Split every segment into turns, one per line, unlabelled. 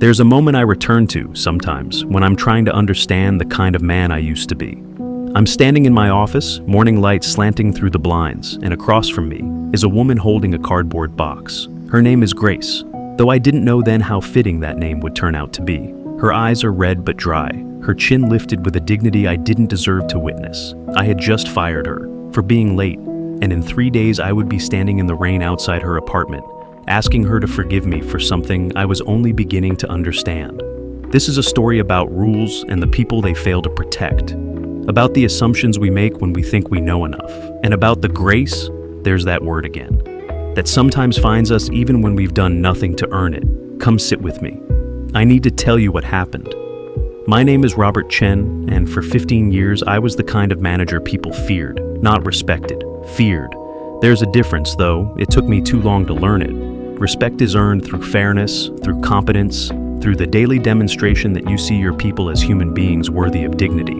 There's a moment I return to sometimes when I'm trying to understand the kind of man I used to be. I'm standing in my office, morning light slanting through the blinds, and across from me is a woman holding a cardboard box. Her name is Grace, though I didn't know then how fitting that name would turn out to be. Her eyes are red but dry, her chin lifted with a dignity I didn't deserve to witness. I had just fired her for being late, and in 3 days I would be standing in the rain outside her apartment, asking her to forgive me for something I was only beginning to understand. This is a story about rules and the people they fail to protect, about the assumptions we make when we think we know enough, and about the grace, there's that word again, that sometimes finds us even when we've done nothing to earn it. Come sit with me. I need to tell you what happened. My name is Robert Chen, and for 15 years I was the kind of manager people feared, not respected, feared. There's a difference, though. It took me too long to learn it. Respect is earned through fairness, through competence, through the daily demonstration that you see your people as human beings worthy of dignity.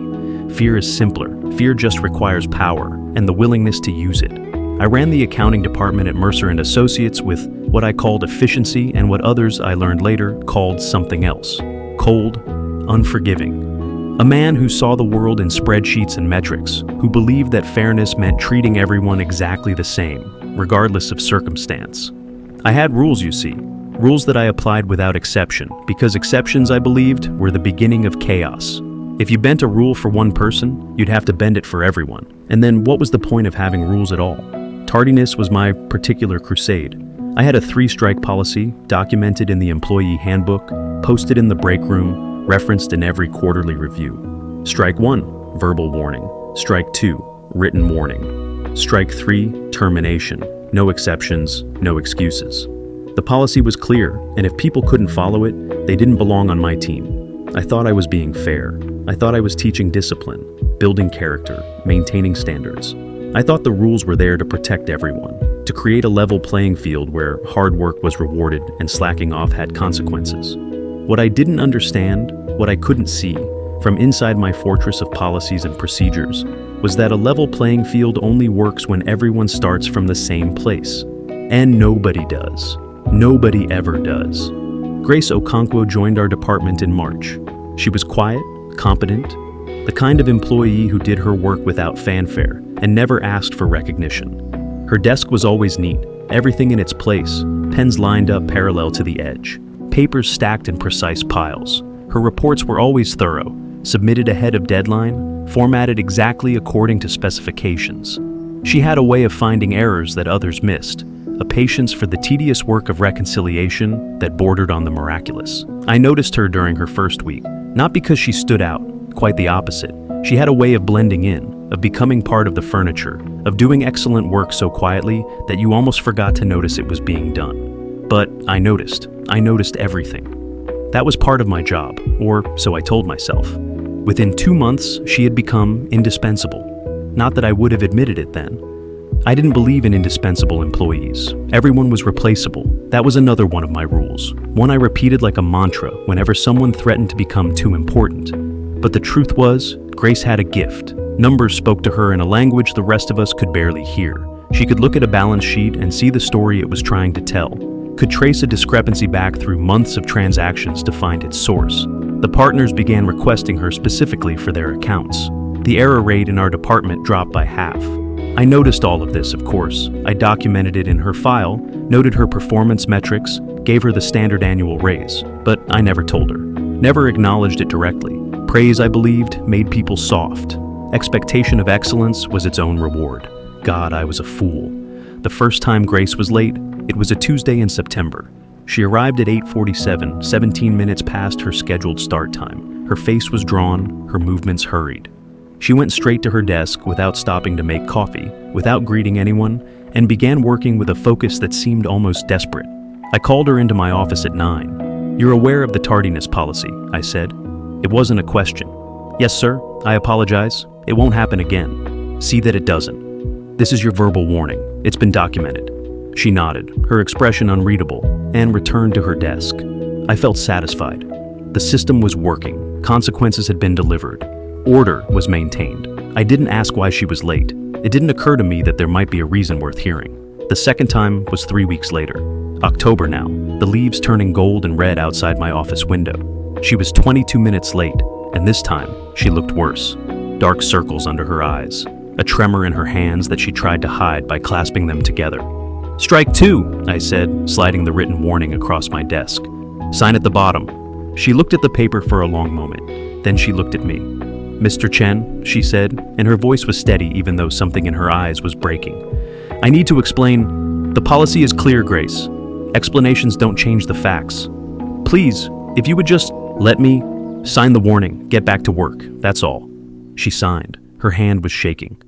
Fear is simpler. Fear just requires power and the willingness to use it. I ran the accounting department at Mercer & Associates with what I called efficiency and what others, I learned later, called something else. Cold, unforgiving. A man who saw the world in spreadsheets and metrics, who believed that fairness meant treating everyone exactly the same, regardless of circumstance. I had rules, you see, rules that I applied without exception, because exceptions, I believed, were the beginning of chaos. If you bent a rule for one person, you'd have to bend it for everyone. And then what was the point of having rules at all? Tardiness was my particular crusade. I had a 3-strike policy, documented in the employee handbook, posted in the break room, referenced in every quarterly review. Strike 1, verbal warning. Strike 2, written warning. Strike 3, termination. No exceptions, no excuses. The policy was clear, and if people couldn't follow it, they didn't belong on my team. I thought I was being fair. I thought I was teaching discipline, building character, maintaining standards. I thought the rules were there to protect everyone, to create a level playing field where hard work was rewarded and slacking off had consequences. What I didn't understand, what I couldn't see, from inside my fortress of policies and procedures, was that a level playing field only works when everyone starts from the same place. And nobody does. Nobody ever does. Grace Okonkwo joined our department in March. She was quiet, competent, the kind of employee who did her work without fanfare and never asked for recognition. Her desk was always neat, everything in its place, pens lined up parallel to the edge, papers stacked in precise piles. Her reports were always thorough, submitted ahead of deadline, formatted exactly according to specifications. She had a way of finding errors that others missed, a patience for the tedious work of reconciliation that bordered on the miraculous. I noticed her during her first week, not because she stood out, quite the opposite. She had a way of blending in, of becoming part of the furniture, of doing excellent work so quietly that you almost forgot to notice it was being done. But I noticed everything. That was part of my job, or so I told myself. Within 2 months, she had become indispensable. Not that I would have admitted it then. I didn't believe in indispensable employees. Everyone was replaceable. That was another one of my rules, one I repeated like a mantra whenever someone threatened to become too important. But the truth was, Grace had a gift. Numbers spoke to her in a language the rest of us could barely hear. She could look at a balance sheet and see the story it was trying to tell, could trace a discrepancy back through months of transactions to find its source. The partners began requesting her specifically for their accounts. The error rate in our department dropped by half. I noticed all of this, of course. I documented it in her file, noted her performance metrics, gave her the standard annual raise, but I never told her, never acknowledged it directly. Praise, I believed, made people soft. Expectation of excellence was its own reward. God, I was a fool. The first time Grace was late, it was a Tuesday in September. She arrived at 8:47, 17 minutes past her scheduled start time. Her face was drawn, her movements hurried. She went straight to her desk without stopping to make coffee, without greeting anyone, and began working with a focus that seemed almost desperate. I called her into my office at 9. "You're aware of the tardiness policy," I said. It wasn't a question. "Yes, sir. I apologize. It won't happen again. See that it doesn't. This is your verbal warning. It's been documented." She nodded, her expression unreadable, and returned to her desk. I felt satisfied. The system was working. Consequences had been delivered. Order was maintained. I didn't ask why she was late. It didn't occur to me that there might be a reason worth hearing. The second time was 3 weeks later. October now. the leaves turning gold and red outside my office window. She was 22 minutes late, and this time, she looked worse. Dark circles under her eyes, a tremor in her hands that she tried to hide by clasping them together. "Strike two," I said, sliding the written warning across my desk. "Sign at the bottom." She looked at the paper for a long moment. Then she looked at me. "Mr. Chen," she said, and her voice was steady even though something in her eyes was breaking. "I need to explain. The policy is clear, Grace. Explanations don't change the facts. Please, if you would just let me sign the warning, get back to work, that's all." She signed. Her hand was shaking.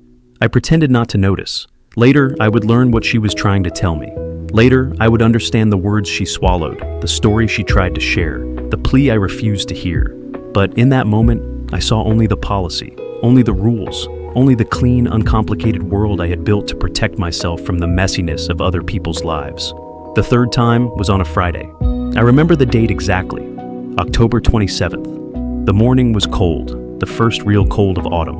I pretended not to notice. Later, I would learn what she was trying to tell me. Later, I would understand the words she swallowed, the story she tried to share, the plea I refused to hear. But in that moment, I saw only the policy, only the rules, only the clean, uncomplicated world I had built to protect myself from the messiness of other people's lives. The third time was on a Friday. I remember the date exactly, October 27th. The morning was cold, the first real cold of autumn,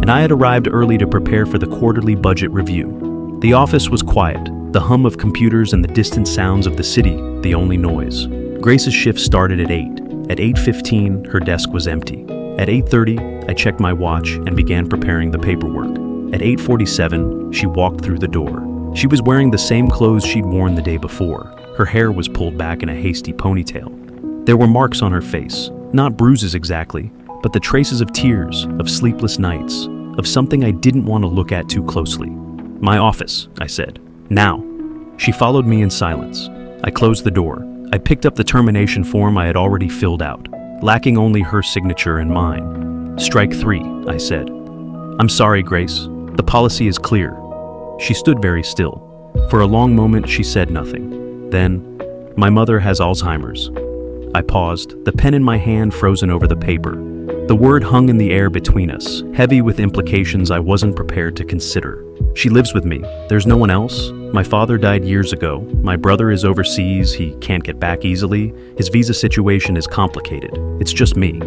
and I had arrived early to prepare for the quarterly budget review. The office was quiet, the hum of computers and the distant sounds of the city, the only noise. Grace's shift started at 8. At 8:15, her desk was empty. At 8:30, I checked my watch and began preparing the paperwork. At 8:47, she walked through the door. She was wearing the same clothes she'd worn the day before. Her hair was pulled back in a hasty ponytail. There were marks on her face, not bruises exactly, but the traces of tears, of sleepless nights, of something I didn't want to look at too closely. "My office," I said. "Now." She followed me in silence. I closed the door. I picked up the termination form I had already filled out, lacking only her signature and mine. "Strike three," I said. "I'm sorry, Grace. The policy is clear." She stood very still. For a long moment, she said nothing. Then, "My mother has Alzheimer's." I paused, the pen in my hand frozen over the paper. The word hung in the air between us, heavy with implications I wasn't prepared to consider. "She lives with me. There's no one else. My father died years ago. My brother is overseas. He can't get back easily. His visa situation is complicated. It's just me."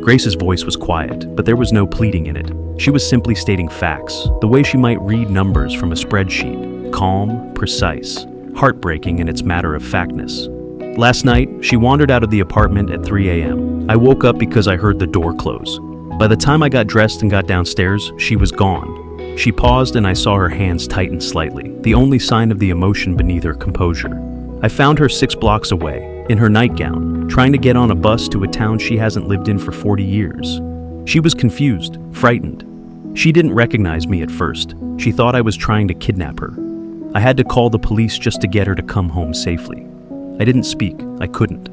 Grace's voice was quiet, but there was no pleading in it. She was simply stating facts, the way she might read numbers from a spreadsheet. Calm, precise, heartbreaking in its matter-of-factness. Last night, she wandered out of the apartment at 3 a.m. I woke up because I heard the door close. By the time I got dressed and got downstairs, she was gone. She paused and I saw her hands tighten slightly, the only sign of the emotion beneath her composure. I found her 6 blocks away, in her nightgown, trying to get on a bus to a town she hasn't lived in for 40 years. She was confused, frightened. She didn't recognize me at first. She thought I was trying to kidnap her. I had to call the police just to get her to come home safely. I didn't speak. I couldn't.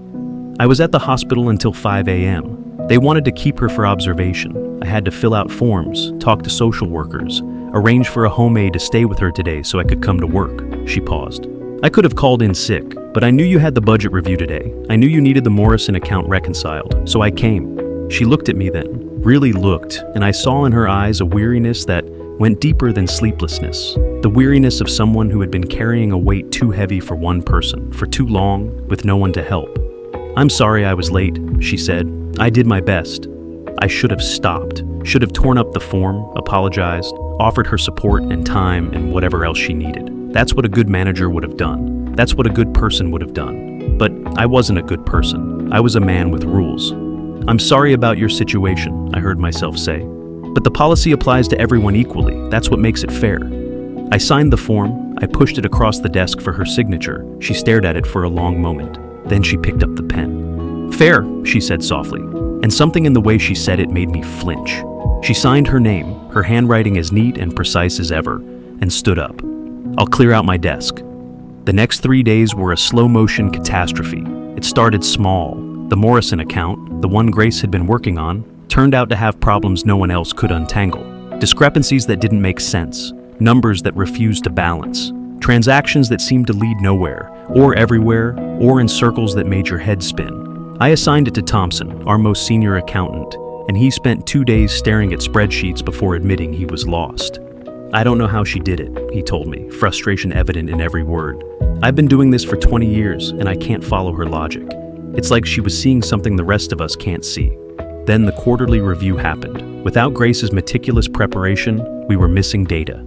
I was at the hospital until 5 a.m. They wanted to keep her for observation. I had to fill out forms, talk to social workers, arrange for a home aide to stay with her today so I could come to work. She paused. "I could have called in sick, but I knew you had the budget review today. I knew you needed the Morrison account reconciled, so I came." She looked at me then, really looked, and I saw in her eyes a weariness that went deeper than sleeplessness. The weariness of someone who had been carrying a weight too heavy for one person, for too long, with no one to help. "I'm sorry I was late," she said. "I did my best." I should have stopped, should have torn up the form, apologized, offered her support and time and whatever else she needed. That's what a good manager would have done. That's what a good person would have done. But I wasn't a good person. I was a man with rules. "I'm sorry about your situation," I heard myself say. "But the policy applies to everyone equally. That's what makes it fair." I signed the form. I pushed it across the desk for her signature. She stared at it for a long moment. Then she picked up the pen. "Fair," she said softly, and something in the way she said it made me flinch. She signed her name, her handwriting as neat and precise as ever, and stood up. "I'll clear out my desk." The next 3 days were a slow-motion catastrophe. It started small. The Morrison account, the one Grace had been working on, turned out to have problems no one else could untangle. Discrepancies that didn't make sense, numbers that refused to balance, transactions that seemed to lead nowhere, or everywhere, or in circles that made your head spin. I assigned it to Thompson, our most senior accountant, and he spent 2 days staring at spreadsheets before admitting he was lost. "I don't know how she did it," he told me, frustration evident in every word. "I've been doing this for 20 years, and I can't follow her logic. It's like she was seeing something the rest of us can't see." Then the quarterly review happened. Without Grace's meticulous preparation, we were missing data.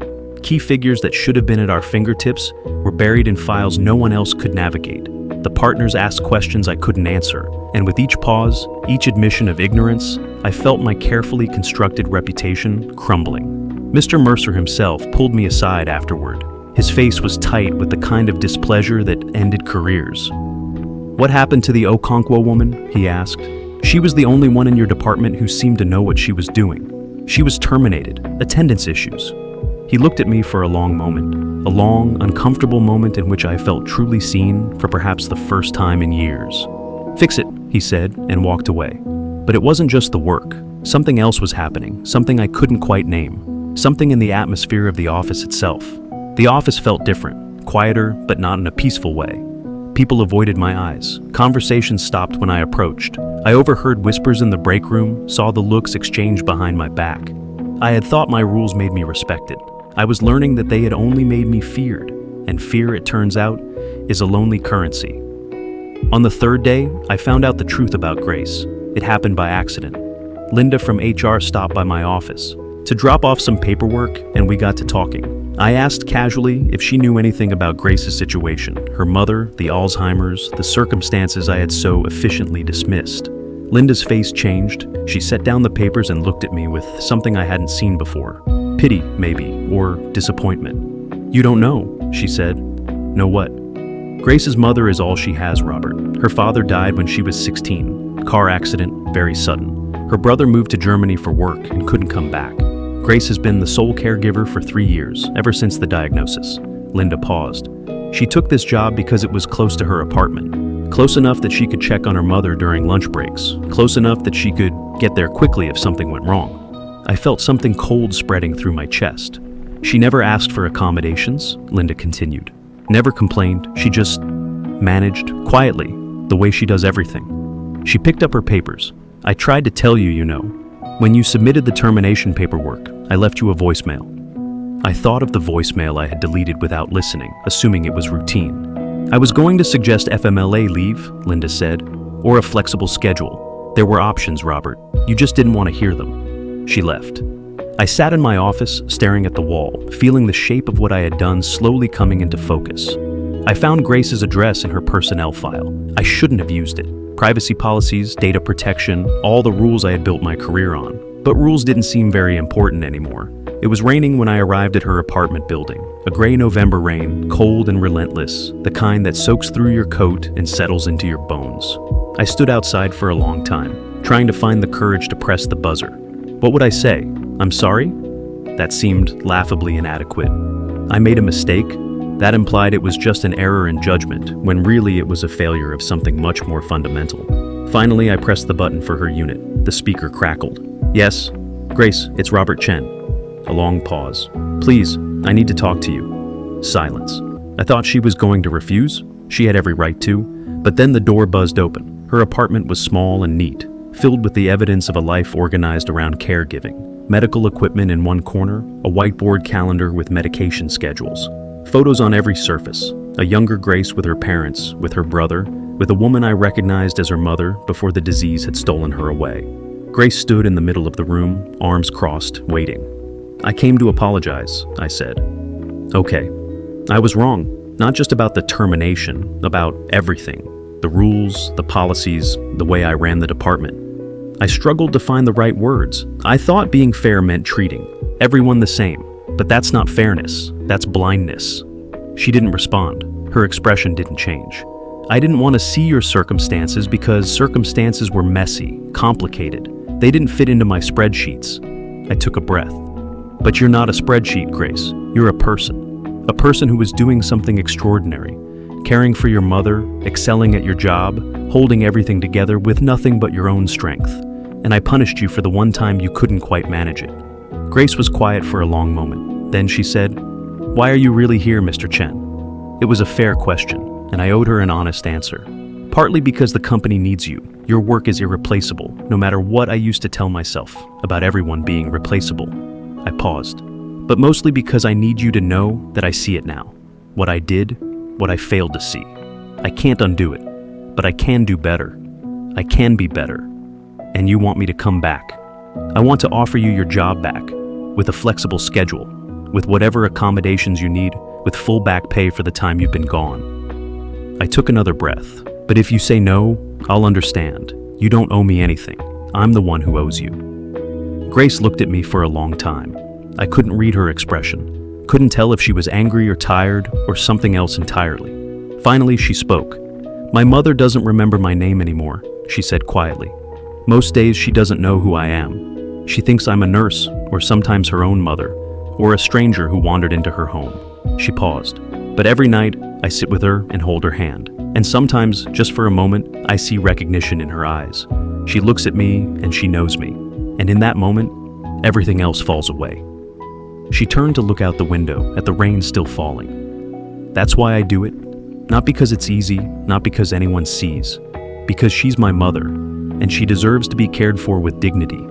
Key figures that should have been at our fingertips were buried in files no one else could navigate. The partners asked questions I couldn't answer, and with each pause, each admission of ignorance, I felt my carefully constructed reputation crumbling. Mr. Mercer himself pulled me aside afterward. His face was tight with the kind of displeasure that ended careers. "What happened to the Okonkwo woman?" he asked. "She was the only one in your department who seemed to know what she was doing. She was terminated, attendance issues." He looked at me for a long moment, a long, uncomfortable moment in which I felt truly seen for perhaps the first time in years. "Fix it," he said, and walked away. But it wasn't just the work. Something else was happening, something I couldn't quite name, something in the atmosphere of the office itself. The office felt different, quieter, but not in a peaceful way. People avoided my eyes. Conversations stopped when I approached. I overheard whispers in the break room, saw the looks exchanged behind my back. I had thought my rules made me respected. I was learning that they had only made me feared, and fear, it turns out, is a lonely currency. On the third day, I found out the truth about Grace. It happened by accident. Linda from HR stopped by my office to drop off some paperwork, and we got to talking. I asked casually if she knew anything about Grace's situation, her mother, the Alzheimer's, the circumstances I had so efficiently dismissed. Linda's face changed. She set down the papers and looked at me with something I hadn't seen before. Pity, maybe, or disappointment. "You don't know," she said. "Know what?" "Grace's mother is all she has, Robert. Her father died when she was 16. Car accident, very sudden. Her brother moved to Germany for work and couldn't come back. Grace has been the sole caregiver for 3 years, ever since the diagnosis." Linda paused. "She took this job because it was close to her apartment. Close enough that she could check on her mother during lunch breaks. Close enough that she could get there quickly if something went wrong." I felt something cold spreading through my chest. "She never asked for accommodations," Linda continued. "Never complained. She just managed, quietly, the way she does everything." She picked up her papers. "I tried to tell you, you know. When you submitted the termination paperwork, I left you a voicemail." I thought of the voicemail I had deleted without listening, assuming it was routine. "I was going to suggest FMLA leave," Linda said, "or a flexible schedule. There were options, Robert. You just didn't want to hear them." She left. I sat in my office, staring at the wall, feeling the shape of what I had done slowly coming into focus. I found Grace's address in her personnel file. I shouldn't have used it. Privacy policies, data protection, all the rules I had built my career on. But rules didn't seem very important anymore. It was raining when I arrived at her apartment building. A gray November rain, cold and relentless, the kind that soaks through your coat and settles into your bones. I stood outside for a long time, trying to find the courage to press the buzzer. What would I say? "I'm sorry?" That seemed laughably inadequate. I made a mistake? That implied it was just an error in judgment, when really it was a failure of something much more fundamental. Finally, I pressed the button for her unit. The speaker crackled. "Yes? Grace, it's Robert Chen." A long pause. "Please, I need to talk to you." Silence. I thought she was going to refuse. She had every right to. But then the door buzzed open. Her apartment was small and neat, filled with the evidence of a life organized around caregiving. Medical equipment in one corner, a whiteboard calendar with medication schedules. Photos on every surface. A younger Grace with her parents, with her brother, with a woman I recognized as her mother before the disease had stolen her away. Grace stood in the middle of the room, arms crossed, waiting. "I came to apologize," I said. "Okay. I was wrong. Not just about the termination, about everything. The rules, the policies, the way I ran the department." I struggled to find the right words. I thought being fair meant treating everyone the same. But that's not fairness, that's blindness. She didn't respond. Her expression didn't change. "I didn't want to see your circumstances because circumstances were messy, complicated. They didn't fit into my spreadsheets." I took a breath. "But you're not a spreadsheet, Grace. You're a person. A person who was doing something extraordinary. Caring for your mother, excelling at your job, holding everything together with nothing but your own strength. And I punished you for the one time you couldn't quite manage it." Grace was quiet for a long moment. Then she said, "Why are you really here, Mr. Chen?" It was a fair question, and I owed her an honest answer. "Partly because the company needs you. Your work is irreplaceable, no matter what I used to tell myself about everyone being replaceable." I paused. "But mostly because I need you to know that I see it now. What I did, what I failed to see. I can't undo it, but I can do better. I can be better. And you want me to come back. I want to offer you your job back, with a flexible schedule, with whatever accommodations you need, with full back pay for the time you've been gone." I took another breath. "But if you say no, I'll understand. You don't owe me anything. I'm the one who owes you." Grace looked at me for a long time. I couldn't read her expression. Couldn't tell if she was angry or tired or something else entirely. Finally, she spoke. "My mother doesn't remember my name anymore," she said quietly. "Most days she doesn't know who I am. She thinks I'm a nurse, or sometimes her own mother, or a stranger who wandered into her home." She paused. "But every night, I sit with her and hold her hand. And sometimes, just for a moment, I see recognition in her eyes. She looks at me and she knows me. And in that moment, everything else falls away." She turned to look out the window at the rain still falling. "That's why I do it. Not because it's easy, not because anyone sees. Because she's my mother, and she deserves to be cared for with dignity,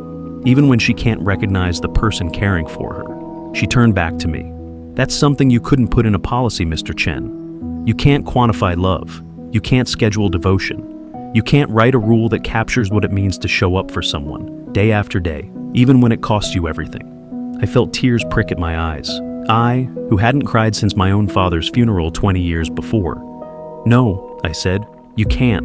even when she can't recognize the person caring for her." She turned back to me. "That's something you couldn't put in a policy, Mr. Chen. You can't quantify love. You can't schedule devotion. You can't write a rule that captures what it means to show up for someone, day after day, even when it costs you everything." I felt tears prick at my eyes. I, who hadn't cried since my own father's funeral 20 years before. "No," I said, "you can't."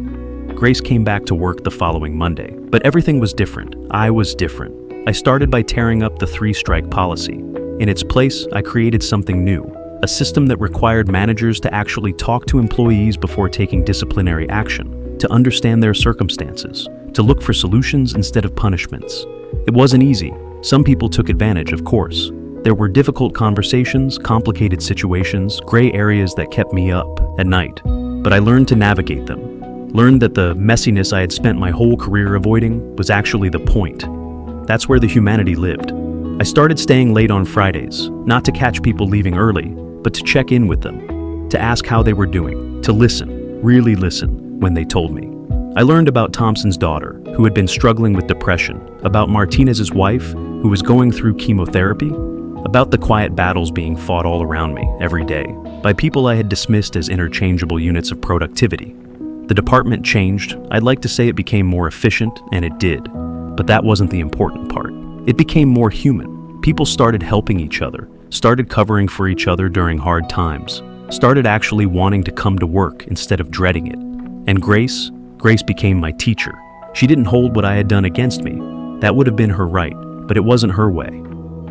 Grace came back to work the following Monday, but everything was different. I was different. I started by tearing up the 3-strike policy. In its place, I created something new, a system that required managers to actually talk to employees before taking disciplinary action, to understand their circumstances, to look for solutions instead of punishments. It wasn't easy. Some people took advantage, of course. There were difficult conversations, complicated situations, gray areas that kept me up at night. But I learned to navigate them. Learned that the messiness I had spent my whole career avoiding was actually the point. That's where the humanity lived. I started staying late on Fridays, not to catch people leaving early, but to check in with them, to ask how they were doing, to listen, really listen, when they told me. I learned about Thompson's daughter, who had been struggling with depression, about Martinez's wife, who was going through chemotherapy, about the quiet battles being fought all around me every day by people I had dismissed as interchangeable units of productivity. The department changed. I'd like to say it became more efficient, and it did. But that wasn't the important part. It became more human. People started helping each other, started covering for each other during hard times, started actually wanting to come to work instead of dreading it. And Grace became my teacher. She didn't hold what I had done against me. That would have been her right, but it wasn't her way.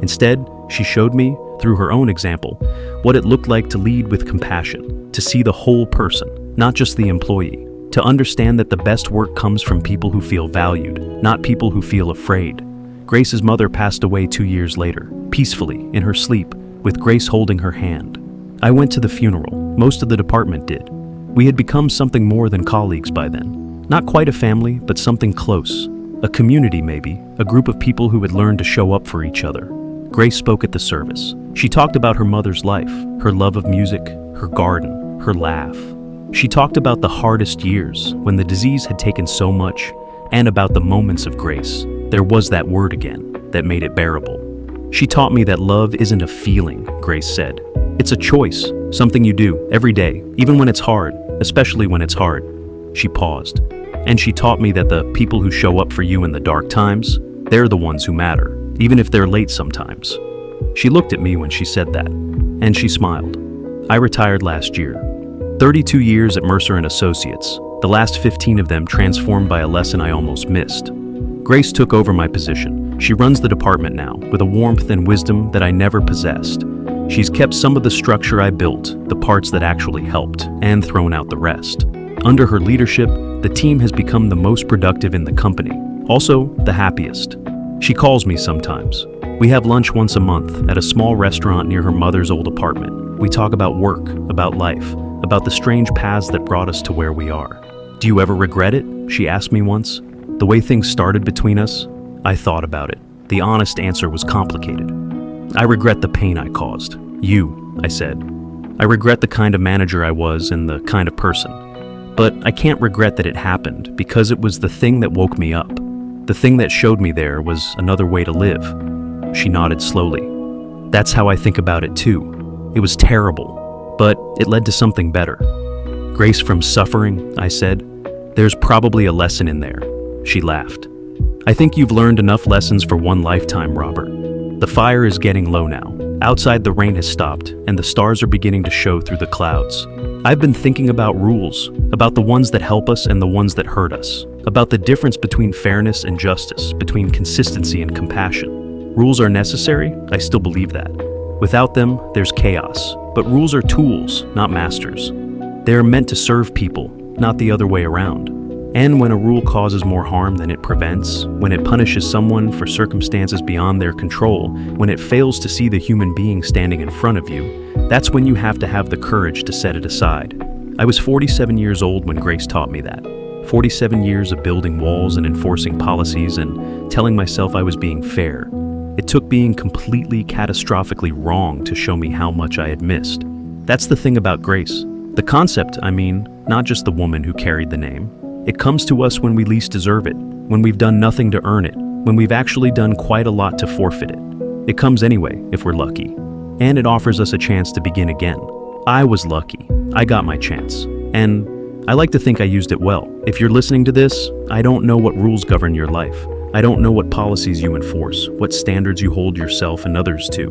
Instead, she showed me, through her own example, what it looked like to lead with compassion, to see the whole person, not just the employee, to understand that the best work comes from people who feel valued, not people who feel afraid. Grace's mother passed away 2 years later, peacefully, in her sleep, with Grace holding her hand. I went to the funeral. Most of the department did. We had become something more than colleagues by then. Not quite a family, but something close. A community, maybe, a group of people who had learned to show up for each other. Grace spoke at the service. She talked about her mother's life, her love of music, her garden, her laugh. She talked about the hardest years, when the disease had taken so much, and about the moments of grace. There was that word again, that made it bearable. She taught me that love isn't a feeling, Grace said. It's a choice, something you do, every day, even when it's hard, especially when it's hard. She paused. And she taught me that the people who show up for you in the dark times, they're the ones who matter, even if they're late sometimes. She looked at me when she said that, and she smiled. I retired last year. 32 years at Mercer & Associates, the last 15 of them transformed by a lesson I almost missed. Grace took over my position. She runs the department now, with a warmth and wisdom that I never possessed. She's kept some of the structure I built, the parts that actually helped, and thrown out the rest. Under her leadership, the team has become the most productive in the company, also the happiest. She calls me sometimes. We have lunch once a month at a small restaurant near her mother's old apartment. We talk about work, about life, about the strange paths that brought us to where we are. "Do you ever regret it?" she asked me once. The way things started between us, I thought about it. The honest answer was complicated. "I regret the pain I caused. You," I said. "I regret the kind of manager I was and the kind of person. But I can't regret that it happened because it was the thing that woke me up. The thing that showed me there was another way to live." She nodded slowly. "That's how I think about it too. It was terrible, but it led to something better." "Grace from suffering," I said. "There's probably a lesson in there." She laughed. "I think you've learned enough lessons for one lifetime, Robert. The fire is getting low now. Outside, the rain has stopped, and the stars are beginning to show through the clouds. I've been thinking about rules, about the ones that help us and the ones that hurt us, about the difference between fairness and justice, between consistency and compassion. Rules are necessary, I still believe that. Without them, there's chaos. But rules are tools, not masters. They are meant to serve people, not the other way around. And when a rule causes more harm than it prevents, when it punishes someone for circumstances beyond their control, when it fails to see the human being standing in front of you, that's when you have to have the courage to set it aside. I was 47 years old when Grace taught me that. 47 years of building walls and enforcing policies and telling myself I was being fair. It took being completely catastrophically wrong to show me how much I had missed. That's the thing about grace. The concept, I mean, not just the woman who carried the name. It comes to us when we least deserve it, when we've done nothing to earn it, when we've actually done quite a lot to forfeit it. It comes anyway, if we're lucky. And it offers us a chance to begin again. I was lucky. I got my chance. And I like to think I used it well. If you're listening to this, I don't know what rules govern your life. I don't know what policies you enforce, what standards you hold yourself and others to.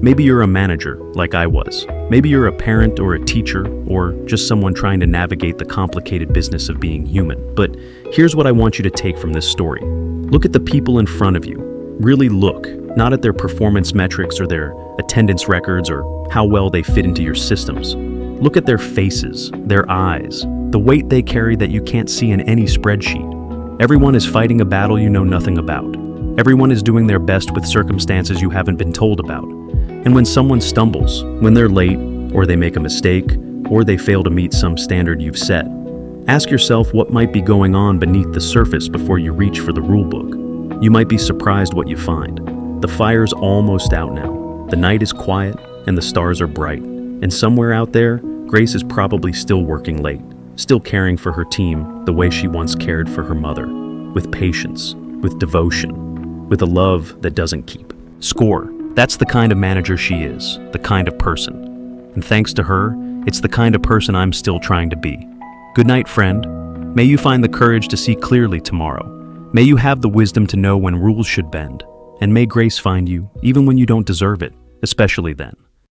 Maybe you're a manager, like I was. Maybe you're a parent or a teacher, or just someone trying to navigate the complicated business of being human. But here's what I want you to take from this story. Look at the people in front of you. Really look, not at their performance metrics or their attendance records or how well they fit into your systems. Look at their faces, their eyes, the weight they carry that you can't see in any spreadsheet. Everyone is fighting a battle you know nothing about. Everyone is doing their best with circumstances you haven't been told about. And when someone stumbles, when they're late, or they make a mistake, or they fail to meet some standard you've set, ask yourself what might be going on beneath the surface before you reach for the rulebook. You might be surprised what you find. The fire's almost out now. The night is quiet, and the stars are bright. And somewhere out there, Grace is probably still working late. Still caring for her team the way she once cared for her mother, with patience, with devotion, with a love that doesn't keep score. That's the kind of manager she is, the kind of person. And thanks to her, it's the kind of person I'm still trying to be. Good night, friend. May you find the courage to see clearly tomorrow. May you have the wisdom to know when rules should bend. And may grace find you, even when you don't deserve it, especially then.